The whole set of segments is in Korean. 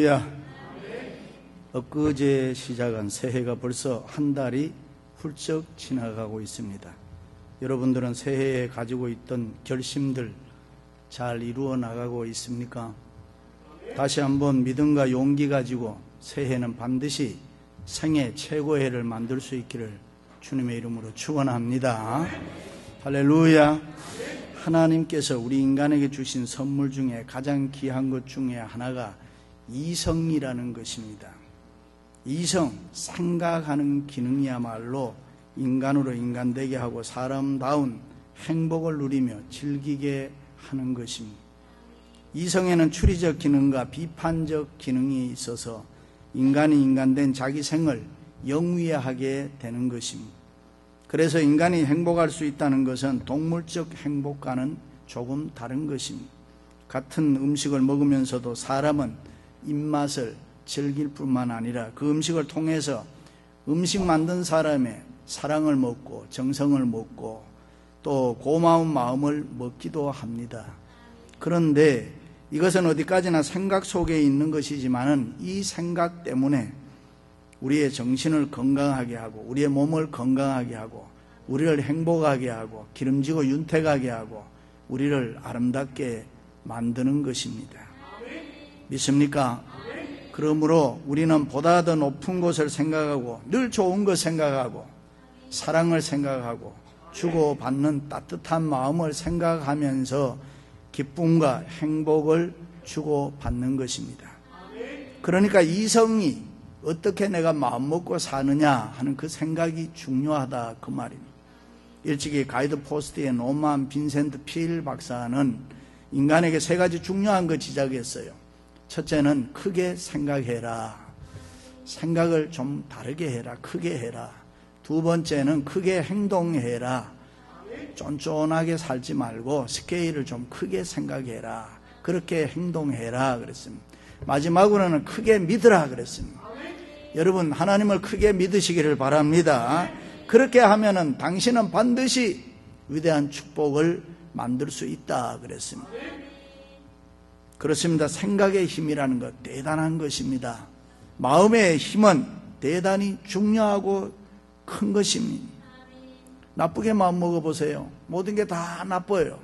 할렐루야. 엊그제 시작한 새해가 벌써 한 달이 훌쩍 지나가고 있습니다. 여러분들은 새해에 가지고 있던 결심들 잘 이루어 나가고 있습니까? 다시 한번 믿음과 용기 가지고 새해는 반드시 생애 최고의 해를 만들 수 있기를 주님의 이름으로 축원합니다. 할렐루야. 하나님께서 우리 인간에게 주신 선물 중에 가장 귀한 것 중에 하나가 이성이라는 것입니다. 이성, 생각하는 기능이야말로 인간으로 인간되게 하고 사람다운 행복을 누리며 즐기게 하는 것입니다. 이성에는 추리적 기능과 비판적 기능이 있어서 인간이 인간된 자기 생을 영위하게 되는 것입니다. 그래서 인간이 행복할 수 있다는 것은 동물적 행복과는 조금 다른 것입니다. 같은 음식을 먹으면서도 사람은 입맛을 즐길 뿐만 아니라 그 음식을 통해서 음식 만든 사람의 사랑을 먹고 정성을 먹고 또 고마운 마음을 먹기도 합니다. 그런데 이것은 어디까지나 생각 속에 있는 것이지만은 이 생각 때문에 우리의 정신을 건강하게 하고 우리의 몸을 건강하게 하고 우리를 행복하게 하고 기름지고 윤택하게 하고 우리를 아름답게 만드는 것입니다. 믿습니까? 그러므로 우리는 보다 더 높은 곳을 생각하고 늘 좋은 것 생각하고 사랑을 생각하고 주고받는 따뜻한 마음을 생각하면서 기쁨과 행복을 주고받는 것입니다. 그러니까 이성이 어떻게 내가 마음먹고 사느냐 하는 그 생각이 중요하다 그 말입니다. 일찍이 가이드 포스트의 노만 빈센트 필 박사는 인간에게 세 가지 중요한 거 지적했어요. 첫째는 크게 생각해라. 생각을 좀 다르게 해라. 크게 해라. 두 번째는 크게 행동해라. 쫀쫀하게 살지 말고 스케일을 좀 크게 생각해라. 그렇게 행동해라 그랬습니다. 마지막으로는 크게 믿으라 그랬습니다. 여러분 하나님을 크게 믿으시기를 바랍니다. 그렇게 하면은 당신은 반드시 위대한 축복을 만들 수 있다 그랬습니다. 그렇습니다. 생각의 힘이라는 것 대단한 것입니다. 마음의 힘은 대단히 중요하고 큰 것입니다. 나쁘게 마음 먹어보세요. 모든 게 다 나빠요.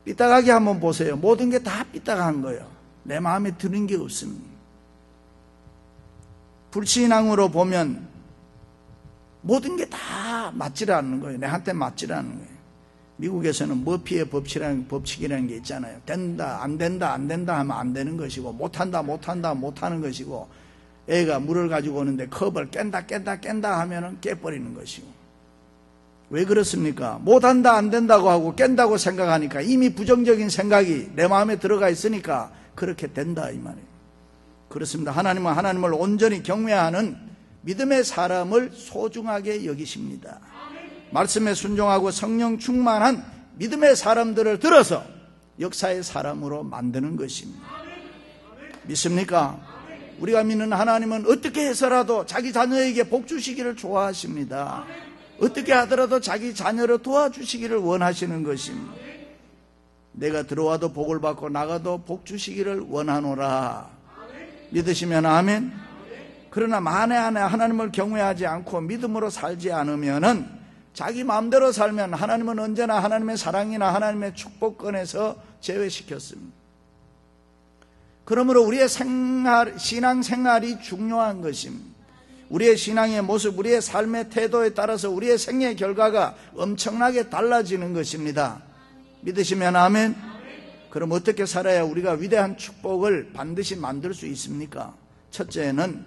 삐딱하게 한번 보세요. 모든 게 다 삐딱한 거예요. 내 마음에 드는 게 없습니다. 불신앙으로 보면 모든 게 다 맞질 않는 거예요. 내한테 맞질 않는 거예요. 미국에서는 머피의 법칙이라는 게 있잖아요. 된다, 안 된다, 안 된다 하면 안 되는 것이고 못한다, 못한다, 못하는 것이고 애가 물을 가지고 오는데 컵을 깬다 하면은 깨버리는 것이고 왜 그렇습니까? 못한다, 안 된다고 하고 깬다고 생각하니까 이미 부정적인 생각이 내 마음에 들어가 있으니까 그렇게 된다 이 말이에요. 그렇습니다. 하나님은 하나님을 온전히 경외하는 믿음의 사람을 소중하게 여기십니다. 말씀에 순종하고 성령 충만한 믿음의 사람들을 들어서 역사의 사람으로 만드는 것입니다. 믿습니까? 우리가 믿는 하나님은 어떻게 해서라도 자기 자녀에게 복 주시기를 좋아하십니다. 어떻게 하더라도 자기 자녀를 도와주시기를 원하시는 것입니다. 내가 들어와도 복을 받고 나가도 복 주시기를 원하노라. 믿으시면 아멘. 그러나 만에 안에 하나님을 경외하지 않고 믿음으로 살지 않으면은 자기 마음대로 살면 하나님은 언제나 하나님의 사랑이나 하나님의 축복권에서 제외시켰습니다. 그러므로 우리의 신앙생활이 중요한 것입니다. 우리의 신앙의 모습, 우리의 삶의 태도에 따라서 우리의 생애의 결과가 엄청나게 달라지는 것입니다. 믿으시면 아멘. 그럼 어떻게 살아야 우리가 위대한 축복을 반드시 만들 수 있습니까? 첫째는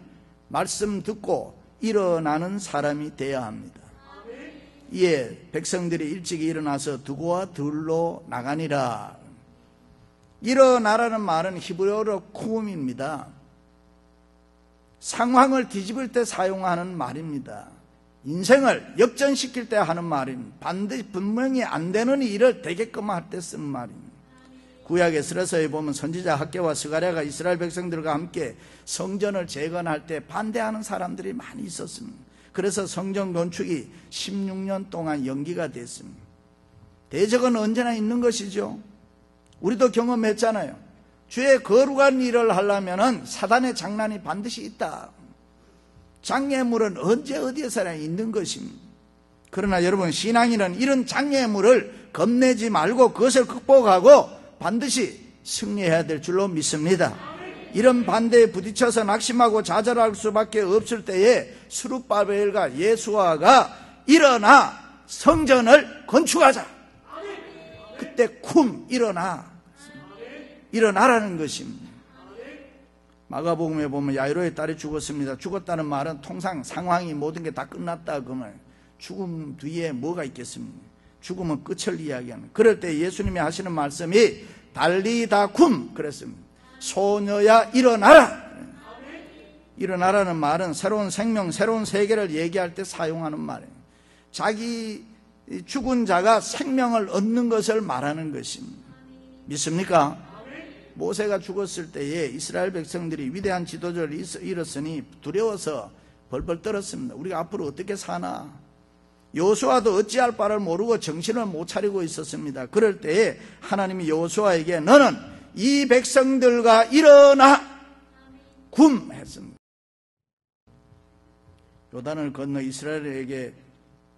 말씀 듣고 일어나는 사람이 되어야 합니다. 이에 백성들이 일찍 일어나서 두고와 들로 나가니라. 일어나라는 말은 히브리어로 쿠움입니다. 상황을 뒤집을 때 사용하는 말입니다. 인생을 역전시킬 때 하는 말입니다. 반드시 분명히 안 되는 일을 되게끔 할 때 쓰는 말입니다. 구약 에스라서에 보면 선지자 학개와 스가랴가 이스라엘 백성들과 함께 성전을 재건할 때 반대하는 사람들이 많이 있었습니다. 그래서 성전 건축이 16년 동안 연기가 됐습니다. 대적은 언제나 있는 것이죠. 우리도 경험했잖아요. 주의 거룩한 일을 하려면 사단의 장난이 반드시 있다. 장애물은 언제 어디에서나 있는 것입니다. 그러나 여러분, 신앙인은 이런 장애물을 겁내지 말고 그것을 극복하고 반드시 승리해야 될 줄로 믿습니다. 이런 반대에 부딪혀서 낙심하고 좌절할 수밖에 없을 때에 스룹바벨과 예수아가 일어나 성전을 건축하자. 그때 쿰 일어나라는 것입니다. 마가복음에 보면 야이로의 딸이 죽었습니다. 죽었다는 말은 통상 상황이 모든 게 다 끝났다 그러면 죽음 뒤에 뭐가 있겠습니까? 죽음은 끝을 이야기하는. 그럴 때 예수님이 하시는 말씀이 달리다 쿰 그랬습니다. 소녀야 일어나라. 일어나라는 말은 새로운 생명, 새로운 세계를 얘기할 때 사용하는 말이에요. 자기 죽은 자가 생명을 얻는 것을 말하는 것입니다. 믿습니까? 모세가 죽었을 때에 이스라엘 백성들이 위대한 지도자를 잃었으니 두려워서 벌벌 떨었습니다. 우리가 앞으로 어떻게 사나? 여호수아도 어찌할 바를 모르고 정신을 못 차리고 있었습니다. 그럴 때에 하나님이 여호수아에게 너는 이 백성들과 일어나 굼 했습니다. 요단을 건너 이스라엘에게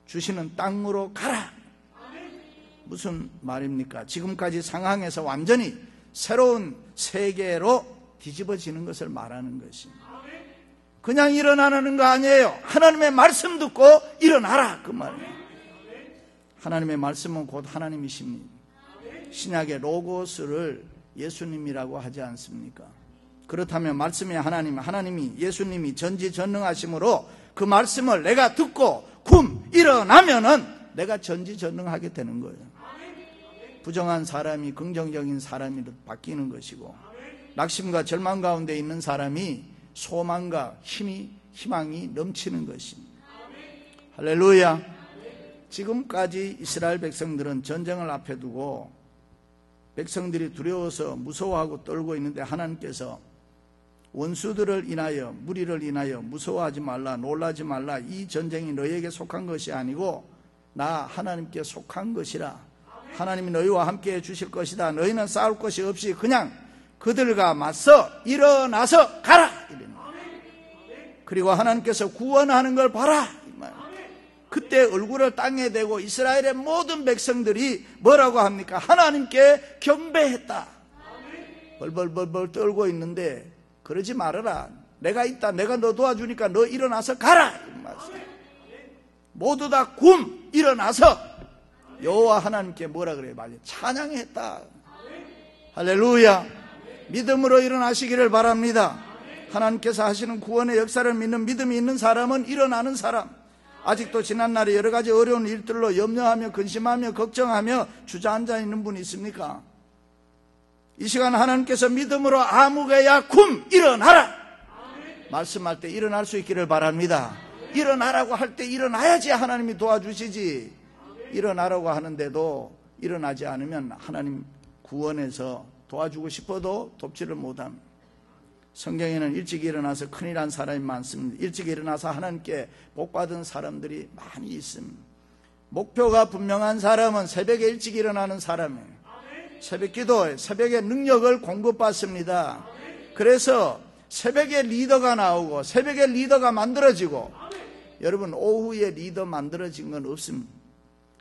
주시는 땅으로 가라. 무슨 말입니까? 지금까지 상황에서 완전히 새로운 세계로 뒤집어지는 것을 말하는 것입니다. 그냥 일어나는 거 아니에요. 하나님의 말씀 듣고 일어나라 그 말이에요. 하나님의 말씀은 곧 하나님이십니다. 신약의 로고스를 예수님이라고 하지 않습니까? 그렇다면 말씀이 하나님이 예수님이 전지전능하심으로 그 말씀을 내가 듣고 일어나면은 내가 전지전능하게 되는 거예요. 부정한 사람이 긍정적인 사람으로 바뀌는 것이고, 낙심과 절망 가운데 있는 사람이 소망과 희망이 넘치는 것입니다. 할렐루야. 지금까지 이스라엘 백성들은 전쟁을 앞에 두고 백성들이 두려워서 무서워하고 떨고 있는데 하나님께서 원수들을 인하여, 무리를 인하여 무서워하지 말라, 놀라지 말라, 이 전쟁이 너희에게 속한 것이 아니고 나 하나님께 속한 것이라, 하나님이 너희와 함께 해 주실 것이다, 너희는 싸울 것이 없이 그냥 그들과 맞서 일어나서 가라. 그리고 하나님께서 구원하는 걸 봐라. 그때 얼굴을 땅에 대고 이스라엘의 모든 백성들이 뭐라고 합니까? 하나님께 경배했다. 벌벌벌벌 떨고 있는데 그러지 말아라. 내가 있다. 내가 너 도와주니까 너 일어나서 가라. 모두 다 일어나서 여호와 하나님께 뭐라 그래요? 맞아요. 찬양했다. 할렐루야. 믿음으로 일어나시기를 바랍니다. 하나님께서 하시는 구원의 역사를 믿는 믿음이 있는 사람은 일어나는 사람. 아직도 지난날에 여러 가지 어려운 일들로 염려하며 근심하며 걱정하며 주저앉아 있는 분이 있습니까? 이 시간 하나님께서 믿음으로 아무개야 일어나라. 말씀할 때 일어날 수 있기를 바랍니다. 일어나라고 할 때 일어나야지 하나님이 도와주시지. 일어나라고 하는데도 일어나지 않으면 하나님 구원해서 도와주고 싶어도 돕지를 못합니다. 성경에는 일찍 일어나서 큰일 난 사람이 많습니다. 일찍 일어나서 하나님께 복받은 사람들이 많이 있습니다. 목표가 분명한 사람은 새벽에 일찍 일어나는 사람이에요. 새벽 기도에 새벽에 능력을 공급받습니다. 그래서 새벽에 리더가 나오고 새벽에 리더가 만들어지고, 여러분 오후에 리더 만들어진 건 없습니다.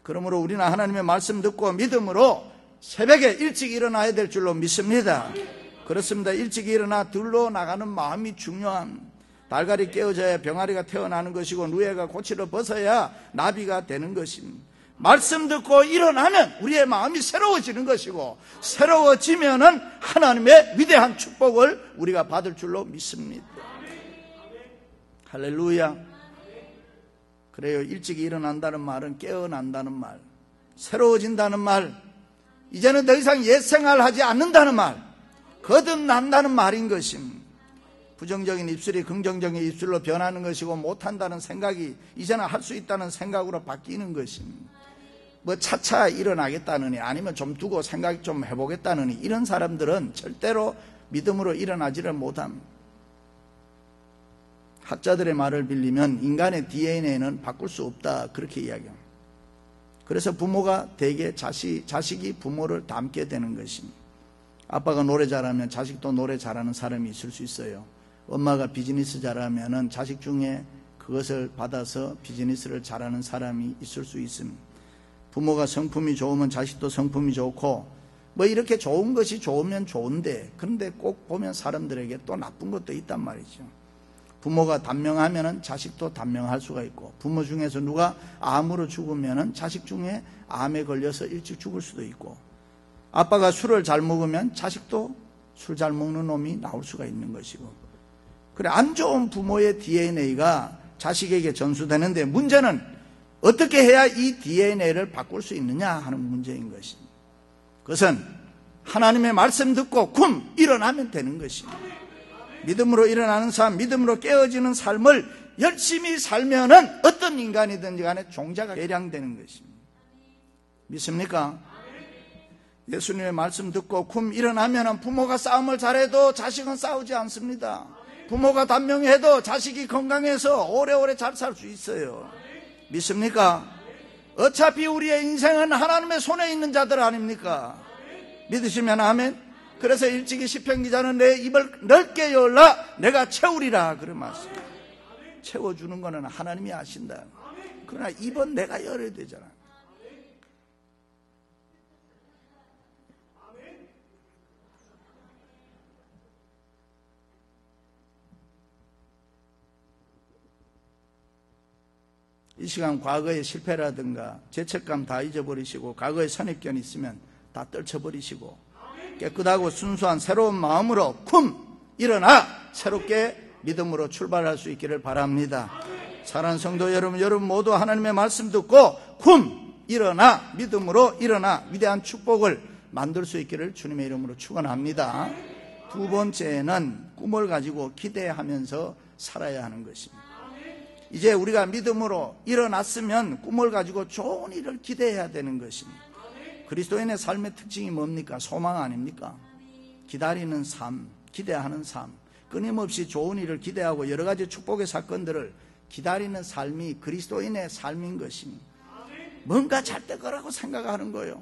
그러므로 우리는 하나님의 말씀 듣고 믿음으로 새벽에 일찍 일어나야 될 줄로 믿습니다. 그렇습니다. 일찍 일어나 들러 나가는 마음이 중요한, 달걀이 깨어져야 병아리가 태어나는 것이고 누에가 고치를 벗어야 나비가 되는 것입니다. 말씀 듣고 일어나면 우리의 마음이 새로워지는 것이고, 새로워지면은 하나님의 위대한 축복을 우리가 받을 줄로 믿습니다. 할렐루야. 그래요. 일찍 일어난다는 말은 깨어난다는 말, 새로워진다는 말, 이제는 더 이상 옛 생활하지 않는다는 말, 거듭난다는 말인 것입니다. 부정적인 입술이 긍정적인 입술로 변하는 것이고, 못한다는 생각이 이제는 할 수 있다는 생각으로 바뀌는 것입니다. 뭐 차차 일어나겠다느니, 아니면 좀 두고 생각 좀 해보겠다느니, 이런 사람들은 절대로 믿음으로 일어나지를 못합니다. 학자들의 말을 빌리면 인간의 DNA는 바꿀 수 없다, 그렇게 이야기합니다. 그래서 부모가 대개 자식이 부모를 닮게 되는 것입니다. 아빠가 노래 잘하면 자식도 노래 잘하는 사람이 있을 수 있어요. 엄마가 비즈니스 잘하면 자식 중에 그것을 받아서 비즈니스를 잘하는 사람이 있을 수 있습니다. 부모가 성품이 좋으면 자식도 성품이 좋고, 뭐 이렇게 좋은 것이 좋으면 좋은데, 그런데 꼭 보면 사람들에게 또 나쁜 것도 있단 말이죠. 부모가 단명하면 자식도 단명할 수가 있고, 부모 중에서 누가 암으로 죽으면 자식 중에 암에 걸려서 일찍 죽을 수도 있고, 아빠가 술을 잘 먹으면 자식도 술 잘 먹는 놈이 나올 수가 있는 것이고, 그래, 안 좋은 부모의 DNA가 자식에게 전수되는데, 문제는 어떻게 해야 이 DNA를 바꿀 수 있느냐 하는 문제인 것입니다. 그것은 하나님의 말씀 듣고 굼 일어나면 되는 것입니다. 믿음으로 일어나는 삶, 믿음으로 깨어지는 삶을 열심히 살면은 어떤 인간이든지 간에 종자가 개량되는 것입니다. 믿습니까? 예수님의 말씀 듣고 굼 일어나면 부모가 싸움을 잘해도 자식은 싸우지 않습니다. 부모가 단명해도 자식이 건강해서 오래오래 잘 살 수 있어요. 믿습니까? 어차피 우리의 인생은 하나님의 손에 있는 자들 아닙니까? 믿으시면 아멘. 그래서 일찍이 시편 기자는 내 입을 넓게 열라 내가 채우리라 그런 말씀. 채워주는 거는 하나님이 아신다. 그러나 입은 내가 열어야 되잖아. 이 시간 과거의 실패라든가 죄책감 다 잊어버리시고, 과거의 선입견 있으면 다 떨쳐버리시고, 깨끗하고 순수한 새로운 마음으로 쿰 일어나 새롭게 믿음으로 출발할 수 있기를 바랍니다. 사랑하는 성도 여러분 모두 하나님의 말씀 듣고 쿰 일어나 믿음으로 일어나 위대한 축복을 만들 수 있기를 주님의 이름으로 축원합니다. 두 번째는 꿈을 가지고 기대하면서 살아야 하는 것입니다. 이제 우리가 믿음으로 일어났으면 꿈을 가지고 좋은 일을 기대해야 되는 것입니다. 그리스도인의 삶의 특징이 뭡니까? 소망 아닙니까? 기다리는 삶, 기대하는 삶, 끊임없이 좋은 일을 기대하고 여러 가지 축복의 사건들을 기다리는 삶이 그리스도인의 삶인 것입니다. 뭔가 잘 될 거라고 생각하는 거예요.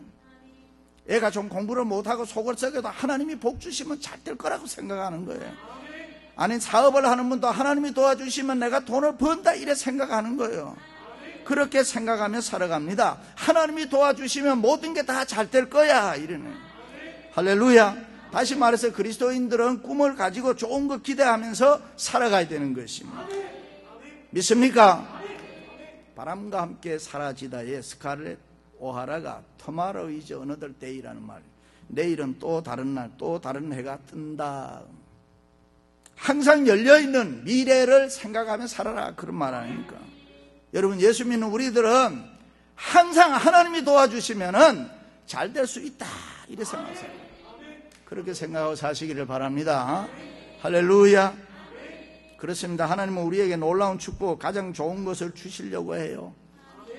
애가 좀 공부를 못하고 속을 썩여도 하나님이 복 주시면 잘 될 거라고 생각하는 거예요. 아니, 사업을 하는 분도 하나님이 도와주시면 내가 돈을 번다 이래 생각하는 거예요. 그렇게 생각하며 살아갑니다. 하나님이 도와주시면 모든 게 다 잘 될 거야 이러네. 할렐루야. 다시 말해서 그리스도인들은 꿈을 가지고 좋은 거 기대하면서 살아가야 되는 것입니다. 믿습니까? 바람과 함께 사라지다의 스칼렛 오하라가 Tomorrow is another day라는 말. 내일은 또 다른 날, 또 다른 해가 뜬다. 항상 열려있는 미래를 생각하며 살아라 그런 말 아닙니까? 여러분, 예수 믿는 우리들은 항상 하나님이 도와주시면은 잘 될 수 있다 이렇게 생각하세요. 그렇게 생각하고 사시기를 바랍니다. 할렐루야. 그렇습니다. 하나님은 우리에게 놀라운 축복, 가장 좋은 것을 주시려고 해요.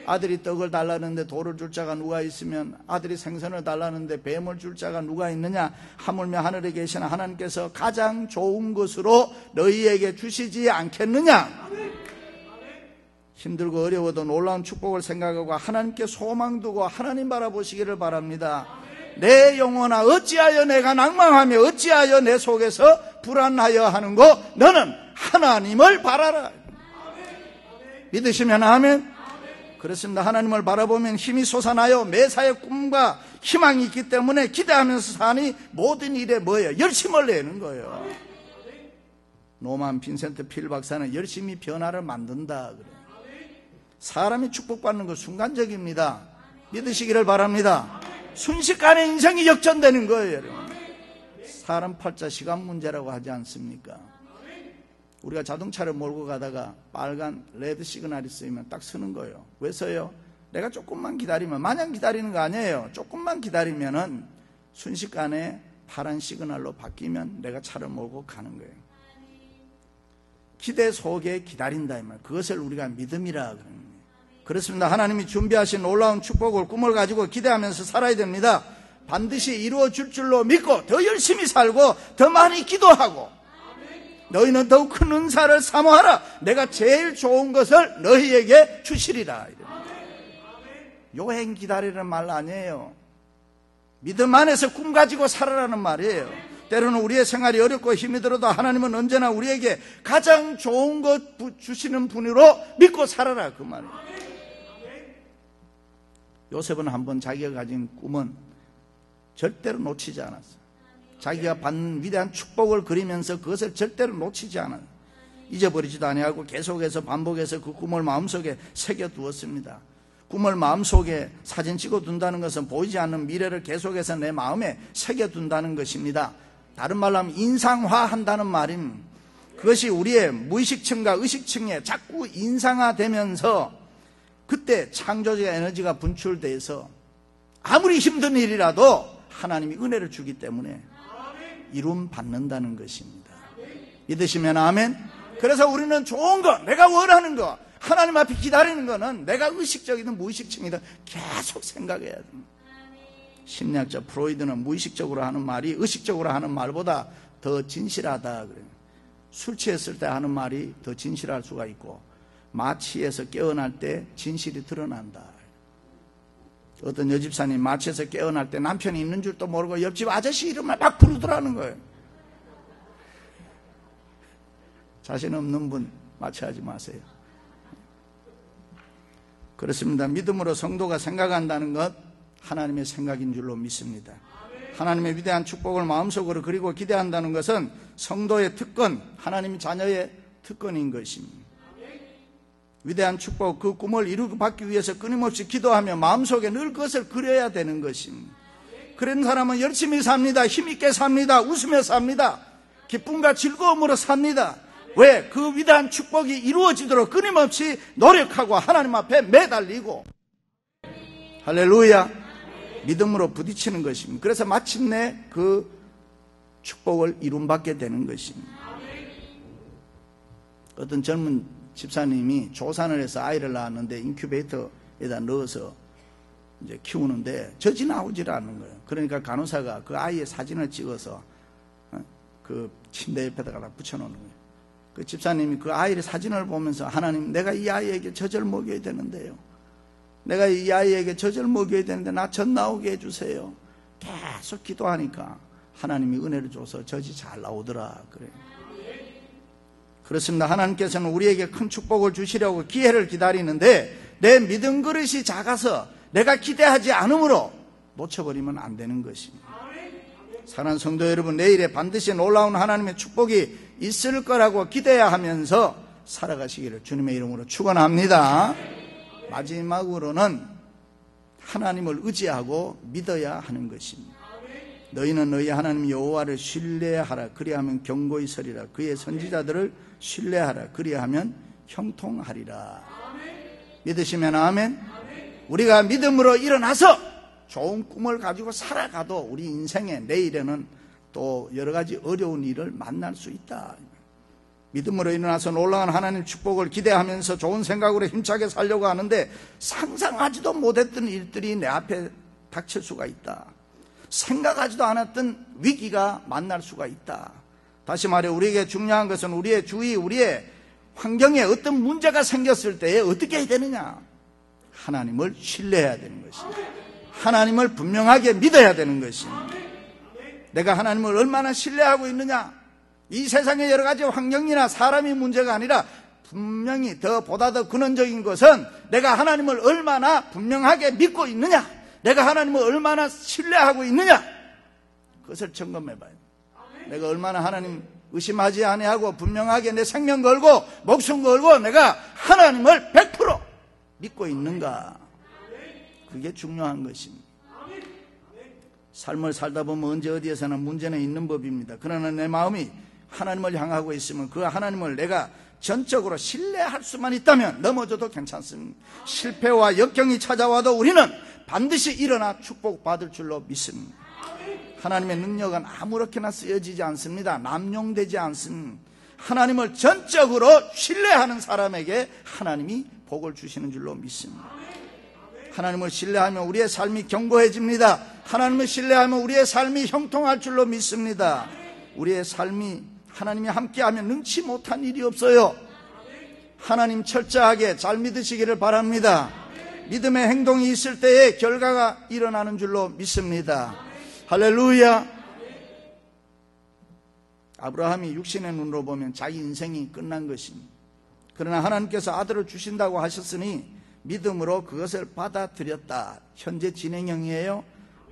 아들이 떡을 달라는데 돌을 줄 자가 누가 있으면, 아들이 생선을 달라는데 뱀을 줄 자가 누가 있느냐? 하물며 하늘에 계신 하나님께서 가장 좋은 것으로 너희에게 주시지 않겠느냐? 힘들고 어려워도 놀라운 축복을 생각하고 하나님께 소망 두고 하나님 바라보시기를 바랍니다. 내 영혼아 어찌하여 내가 낭망하며 어찌하여 내 속에서 불안하여 하는고? 너는 하나님을 바라라. 믿으시면 아멘. 그렇습니다. 하나님을 바라보면 힘이 솟아나요. 매사에 꿈과 희망이 있기 때문에 기대하면서 사니 모든 일에 뭐예요? 열심을 내는 거예요. 노만 빈센트 필 박사는 열심히 변화를 만든다 그래요. 사람이 축복받는 건 순간적입니다. 믿으시기를 바랍니다. 순식간에 인생이 역전되는 거예요. 여러분. 사람 팔자 시간 문제라고 하지 않습니까? 우리가 자동차를 몰고 가다가 빨간 레드 시그널이 쓰이면 딱 서는 거예요. 왜 서요? 내가 조금만 기다리면, 마냥 기다리는 거 아니에요. 조금만 기다리면은 순식간에 파란 시그널로 바뀌면 내가 차를 몰고 가는 거예요. 기대 속에 기다린다 이 말. 그것을 우리가 믿음이라 그러는 거예요. 그렇습니다. 하나님이 준비하신 놀라운 축복을 꿈을 가지고 기대하면서 살아야 됩니다. 반드시 이루어질 줄로 믿고 더 열심히 살고 더 많이 기도하고, 너희는 더욱 큰 은사를 사모하라. 내가 제일 좋은 것을 너희에게 주시리라. 요행 기다리라는 말 아니에요. 믿음 안에서 꿈 가지고 살아라는 말이에요. 때로는 우리의 생활이 어렵고 힘이 들어도 하나님은 언제나 우리에게 가장 좋은 것 주시는 분으로 믿고 살아라, 그 말이에요. 요셉은 한번 자기가 가진 꿈은 절대로 놓치지 않았어요. 자기가 받는 위대한 축복을 그리면서 그것을 절대로 놓치지 않아요. 잊어버리지도 아니하고 계속해서 반복해서 그 꿈을 마음속에 새겨두었습니다. 꿈을 마음속에 사진 찍어둔다는 것은 보이지 않는 미래를 계속해서 내 마음에 새겨둔다는 것입니다. 다른 말로 하면 인상화한다는 말입니다. 그것이 우리의 무의식층과 의식층에 자꾸 인상화되면서 그때 창조적 에너지가 분출돼서 아무리 힘든 일이라도 하나님이 은혜를 주기 때문에 이룸 받는다는 것입니다. 믿으시면 아멘. 그래서 우리는 좋은 거, 내가 원하는 거, 하나님 앞에 기다리는 거는 내가 의식적이든 무의식적이든 계속 생각해야 됩니다. 심리학자 프로이드는 무의식적으로 하는 말이 의식적으로 하는 말보다 더 진실하다 그래요. 술 취했을 때 하는 말이 더 진실할 수가 있고 마취해서 깨어날 때 진실이 드러난다. 어떤 여집사님 마취해서 깨어날 때 남편이 있는 줄도 모르고 옆집 아저씨 이름을 막 부르더라는 거예요. 자신 없는 분 마취하지 마세요. 그렇습니다. 믿음으로 성도가 생각한다는 것 하나님의 생각인 줄로 믿습니다. 하나님의 위대한 축복을 마음속으로 그리고 기대한다는 것은 성도의 특권, 하나님 자녀의 특권인 것입니다. 위대한 축복, 그 꿈을 이루받기 위해서 끊임없이 기도하며 마음속에 늘 그것을 그려야 되는 것입니다. 그런 사람은 열심히 삽니다. 힘있게 삽니다. 웃으며 삽니다. 기쁨과 즐거움으로 삽니다. 왜? 그 위대한 축복이 이루어지도록 끊임없이 노력하고 하나님 앞에 매달리고 할렐루야, 믿음으로 부딪히는 것입니다. 그래서 마침내 그 축복을 이룸받게 되는 것입니다. 어떤 젊은 집사님이 조산을 해서 아이를 낳았는데 인큐베이터에다 넣어서 이제 키우는데 젖이 나오질 않는 거예요. 그러니까 간호사가 그 아이의 사진을 찍어서 그 침대 옆에다가 붙여놓는 거예요. 그 집사님이 그 아이의 사진을 보면서 하나님, 내가 이 아이에게 젖을 먹여야 되는데요. 내가 이 아이에게 젖을 먹여야 되는데 나 젖 나오게 해주세요. 계속 기도하니까 하나님이 은혜를 줘서 젖이 잘 나오더라 그래요. 그렇습니다. 하나님께서는 우리에게 큰 축복을 주시려고 기회를 기다리는데 내 믿음 그릇이 작아서 내가 기대하지 않으므로 놓쳐버리면 안 되는 것입니다. 사랑하는 성도 여러분, 내일에 반드시 놀라운 하나님의 축복이 있을 거라고 기대해야 하면서 살아가시기를 주님의 이름으로 축원합니다. 마지막으로는 하나님을 의지하고 믿어야 하는 것입니다. 너희는 너희 하나님 여호와를 신뢰하라. 그리하면 견고히 서리라. 그의 선지자들을 신뢰하라. 그리하면 형통하리라. 믿으시면 아멘. 우리가 믿음으로 일어나서 좋은 꿈을 가지고 살아가도 우리 인생의 내일에는 또 여러 가지 어려운 일을 만날 수 있다. 믿음으로 일어나서 놀라운 하나님 축복을 기대하면서 좋은 생각으로 힘차게 살려고 하는데 상상하지도 못했던 일들이 내 앞에 닥칠 수가 있다. 생각하지도 않았던 위기가 만날 수가 있다. 다시 말해 우리에게 중요한 것은 우리의 주위, 우리의 환경에 어떤 문제가 생겼을 때에 어떻게 해야 되느냐? 하나님을 신뢰해야 되는 것입니다. 하나님을 분명하게 믿어야 되는 것입니다. 내가 하나님을 얼마나 신뢰하고 있느냐? 이 세상의 여러 가지 환경이나 사람이 문제가 아니라 분명히 보다 더 근원적인 것은 내가 하나님을 얼마나 분명하게 믿고 있느냐? 내가 하나님을 얼마나 신뢰하고 있느냐? 그것을 점검해봐야 돼. 내가 얼마나 하나님 의심하지 아니하고 분명하게 내 생명 걸고 목숨 걸고 내가 하나님을 100% 믿고 있는가? 그게 중요한 것입니다. 삶을 살다 보면 언제 어디에서나 문제는 있는 법입니다. 그러나 내 마음이 하나님을 향하고 있으면 그 하나님을 내가 전적으로 신뢰할 수만 있다면 넘어져도 괜찮습니다. 실패와 역경이 찾아와도 우리는 반드시 일어나 축복받을 줄로 믿습니다. 하나님의 능력은 아무렇게나 쓰여지지 않습니다. 남용되지 않습니다. 하나님을 전적으로 신뢰하는 사람에게 하나님이 복을 주시는 줄로 믿습니다. 하나님을 신뢰하면 우리의 삶이 견고해집니다. 하나님을 신뢰하면 우리의 삶이 형통할 줄로 믿습니다. 우리의 삶이 하나님이 함께하면 능치 못한 일이 없어요. 하나님 철저하게 잘 믿으시기를 바랍니다. 믿음의 행동이 있을 때에 결과가 일어나는 줄로 믿습니다. 할렐루야. 아브라함이 육신의 눈으로 보면 자기 인생이 끝난 것입니다. 그러나 하나님께서 아들을 주신다고 하셨으니 믿음으로 그것을 받아들였다. 현재 진행형이에요.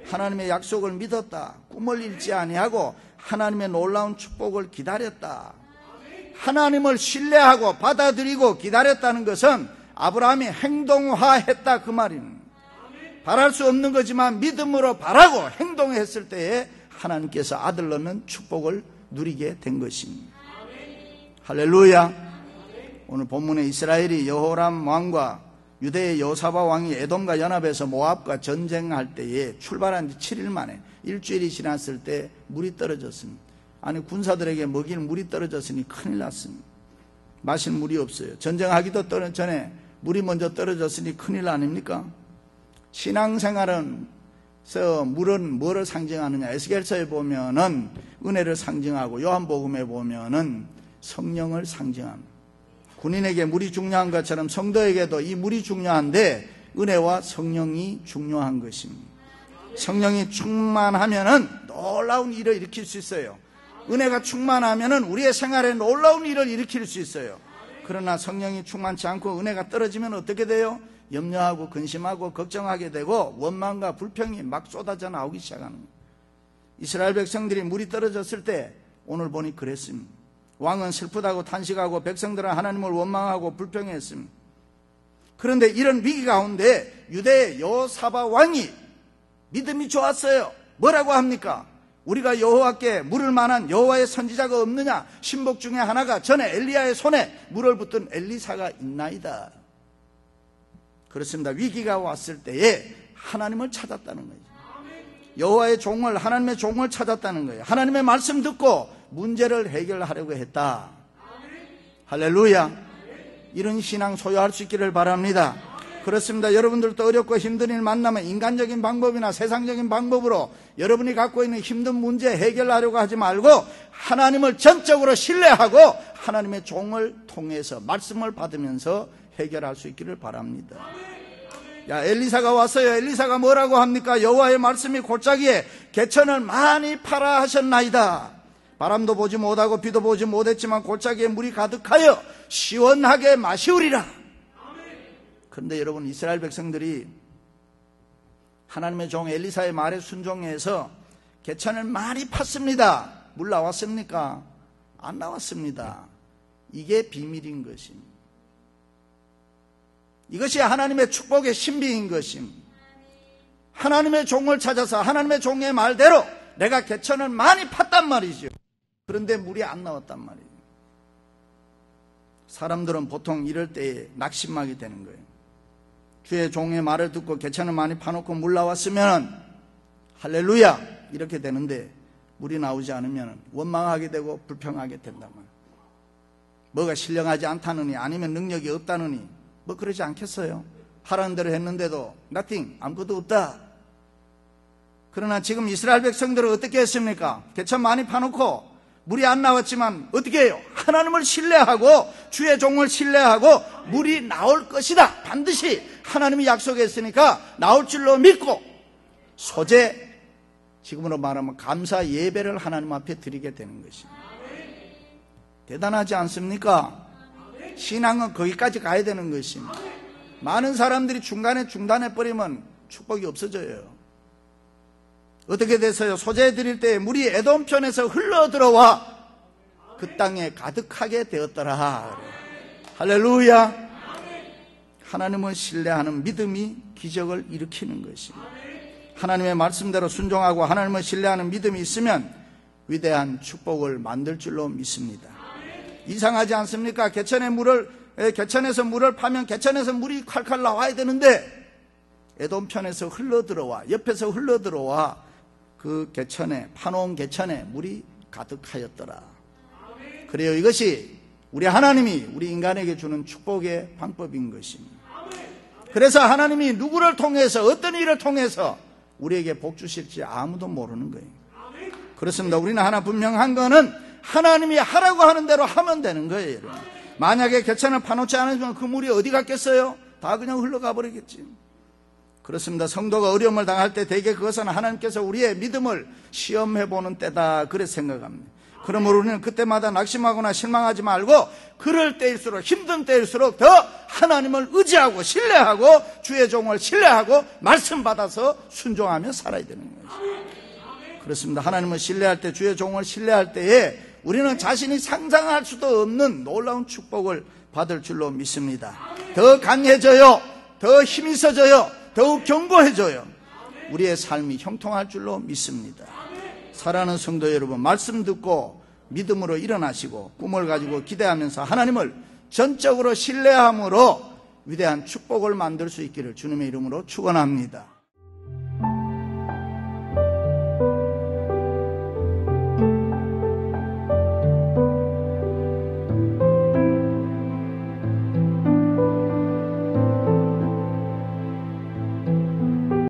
하나님의 약속을 믿었다. 꿈을 잃지 아니하고 하나님의 놀라운 축복을 기다렸다. 하나님을 신뢰하고 받아들이고 기다렸다는 것은 아브라함이 행동화했다 그 말입니다. 바랄 수 없는 거지만 믿음으로 바라고 행동했을 때에 하나님께서 아들 낳는 축복을 누리게 된 것입니다. 할렐루야. 오늘 본문에 이스라엘이 여호람 왕과 유대의 여호사밧 왕이 에돔과 연합해서 모압과 전쟁할 때에 출발한 지 7일 만에 일주일이 지났을 때 물이 떨어졌습니다. 아니 군사들에게 먹일 물이 떨어졌으니 큰일 났습니다. 마실 물이 없어요. 전쟁하기도 전에 물이 먼저 떨어졌으니 큰일 아닙니까? 신앙생활은 물은 뭐를 상징하느냐? 에스겔서에 보면은 은혜를 상징하고 요한복음에 보면은 성령을 상징합니다. 군인에게 물이 중요한 것처럼 성도에게도 이 물이 중요한데 은혜와 성령이 중요한 것입니다. 성령이 충만하면은 놀라운 일을 일으킬 수 있어요. 은혜가 충만하면은 우리의 생활에 놀라운 일을 일으킬 수 있어요. 그러나 성령이 충만치 않고 은혜가 떨어지면 어떻게 돼요? 염려하고 근심하고 걱정하게 되고 원망과 불평이 막 쏟아져 나오기 시작하는 거예요. 이스라엘 백성들이 물이 떨어졌을 때 오늘 보니 그랬습니다. 왕은 슬프다고 탄식하고 백성들은 하나님을 원망하고 불평했습니다. 그런데 이런 위기 가운데 유대의 여호사밧 왕이 믿음이 좋았어요. 뭐라고 합니까? 우리가 여호와께 물을 만한 여호와의 선지자가 없느냐? 신복 중에 하나가 전에 엘리야의 손에 물을 붓던 엘리사가 있나이다. 그렇습니다. 위기가 왔을 때에 하나님을 찾았다는 거예요. 여호와의 종을, 하나님의 종을 찾았다는 거예요. 하나님의 말씀 듣고 문제를 해결하려고 했다. 할렐루야. 이런 신앙 소유할 수 있기를 바랍니다. 그렇습니다. 여러분들도 어렵고 힘든 일 만나면 인간적인 방법이나 세상적인 방법으로 여러분이 갖고 있는 힘든 문제 해결하려고 하지 말고 하나님을 전적으로 신뢰하고 하나님의 종을 통해서 말씀을 받으면서 해결할 수 있기를 바랍니다. 야, 엘리사가 왔어요. 엘리사가 뭐라고 합니까? 여호와의 말씀이 골짜기에 개천을 많이 파라 하셨나이다. 바람도 보지 못하고 비도 보지 못했지만 골짜기에 물이 가득하여 시원하게 마시우리라. 그런데 여러분, 이스라엘 백성들이 하나님의 종 엘리사의 말에 순종해서 개천을 많이 팠습니다. 물 나왔습니까? 안 나왔습니다. 이게 비밀인 것입니다. 이것이 하나님의 축복의 신비인 것입니다. 하나님의 종을 찾아서 하나님의 종의 말대로 내가 개천을 많이 팠단 말이죠. 그런데 물이 안 나왔단 말이에요. 사람들은 보통 이럴 때에 낙심하게 되는 거예요. 주의 종의 말을 듣고 개천을 많이 파놓고 물 나왔으면 할렐루야 이렇게 되는데 물이 나오지 않으면 원망하게 되고 불평하게 된단 말이에요. 뭐가 신령하지 않다느니 아니면 능력이 없다느니 뭐 그러지 않겠어요? 하라는 대로 했는데도 nothing, 아무것도 없다. 그러나 지금 이스라엘 백성들은 어떻게 했습니까? 개천 많이 파놓고 물이 안 나왔지만 어떻게 해요? 하나님을 신뢰하고 주의 종을 신뢰하고 물이 나올 것이다. 반드시 하나님이 약속했으니까 나올 줄로 믿고 소재, 지금으로 말하면 감사 예배를 하나님 앞에 드리게 되는 것입니다. 대단하지 않습니까? 신앙은 거기까지 가야 되는 것입니다. 많은 사람들이 중간에 중단해버리면 축복이 없어져요. 어떻게 됐어요? 소재 드릴 때 물이 에돔 편에서 흘러들어와 그 땅에 가득하게 되었더라. 할렐루야. 하나님을 신뢰하는 믿음이 기적을 일으키는 것입니다. 하나님의 말씀대로 순종하고 하나님을 신뢰하는 믿음이 있으면 위대한 축복을 만들 줄로 믿습니다. 이상하지 않습니까? 개천에서 물을 파면 개천에서 물이 칼칼 나와야 되는데 에돔 편에서 흘러들어와, 옆에서 흘러들어와 그 개천에, 파놓은 개천에 물이 가득하였더라. 그래요. 이것이 우리 하나님이 우리 인간에게 주는 축복의 방법인 것입니다. 그래서 하나님이 누구를 통해서, 어떤 일을 통해서 우리에게 복 주실지 아무도 모르는 거예요. 그렇습니다. 우리는 하나 분명한 거는 하나님이 하라고 하는 대로 하면 되는 거예요. 여러분. 만약에 개천을 파놓지 않으면 그 물이 어디 갔겠어요? 다 그냥 흘러가 버리겠지. 그렇습니다. 성도가 어려움을 당할 때 대개 그것은 하나님께서 우리의 믿음을 시험해보는 때다, 그래 생각합니다. 그러므로 우리는 그때마다 낙심하거나 실망하지 말고 그럴 때일수록, 힘든 때일수록 더 하나님을 의지하고 신뢰하고 주의 종을 신뢰하고 말씀 받아서 순종하며 살아야 되는 것이죠. 그렇습니다. 하나님을 신뢰할 때, 주의 종을 신뢰할 때에 우리는 자신이 상상할 수도 없는 놀라운 축복을 받을 줄로 믿습니다. 더 강해져요. 더 힘이 있어져요. 더욱 견고해져요. 우리의 삶이 형통할 줄로 믿습니다. 사랑하는 성도 여러분, 말씀 듣고 믿음으로 일어나시고 꿈을 가지고 기대하면서 하나님을 전적으로 신뢰함으로 위대한 축복을 만들 수 있기를 주님의 이름으로 축원합니다.